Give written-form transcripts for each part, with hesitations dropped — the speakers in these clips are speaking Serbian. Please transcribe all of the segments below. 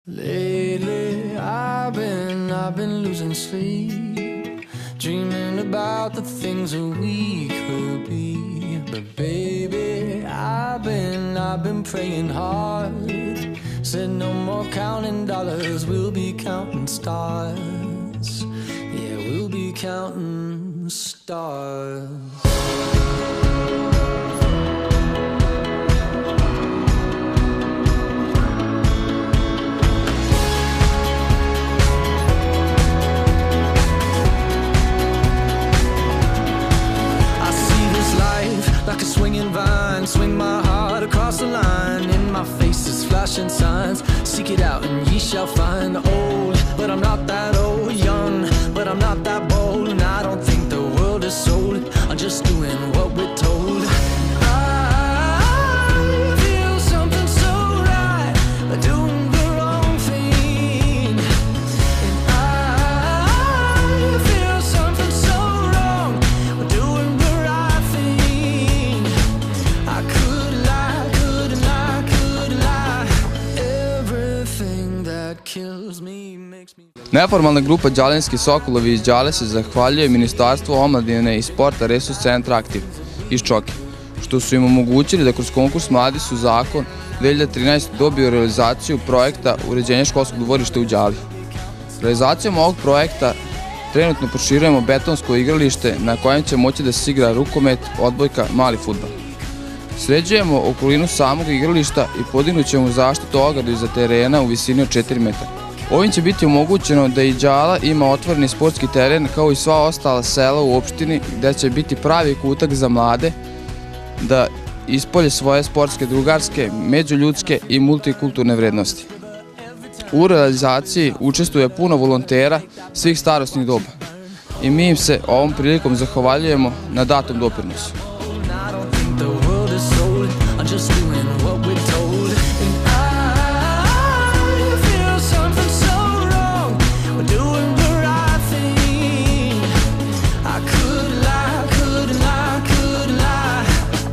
Lately I've been losing sleep, dreaming about the things that we could be. But baby, I've been praying hard. Said no more counting dollars, we'll be counting stars. Yeah, we'll be counting stars. Like a swinging vine, swing my heart across the line. In my face is flashing signs. Seek it out and ye shall find. Old, but I'm not that old. Young, but I'm not that bold. And I don't think the world is sold. I'm just doing what we're told. I feel something so right, doing the wrong thing. And I feel something so wrong, doing the right thing. I could lie, could lie. Everything that kills me makes me... Neformalna grupa Đalenski Sokolovi iz Đale se zahvaljuje Ministarstvu omladine i sporta Resurs centra Aktiv iz Čoke, što su im omogućili da kroz konkurs Mladi su zakon 2013 dobiju realizaciju projekta uređenja školskog dvorišta u Đali. Realizacijom ovog projekta trenutno proširujemo betonsko igralište na kojem će moći da se igra rukomet, odbojka, mali fudbal. Sređujemo okolinu samog igrališta i podignut ćemo zaštitu ograde iza terena u visini od 4 metra. Ovim će biti omogućeno da i Đala ima otvoreni sportski teren kao i sva ostala sela u opštini, gde će biti pravi kutak za mlade da ispolje svoje sportske, drugarske, međuljudske i multikulturne vrednosti. U realizaciji učestvuje puno volontera svih starosnih doba i mi im se ovom prilikom zahvaljujemo na datom doprinosu.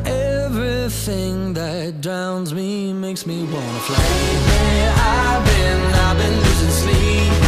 Everything that drowns me makes me wanna fly. I've been losing sleep.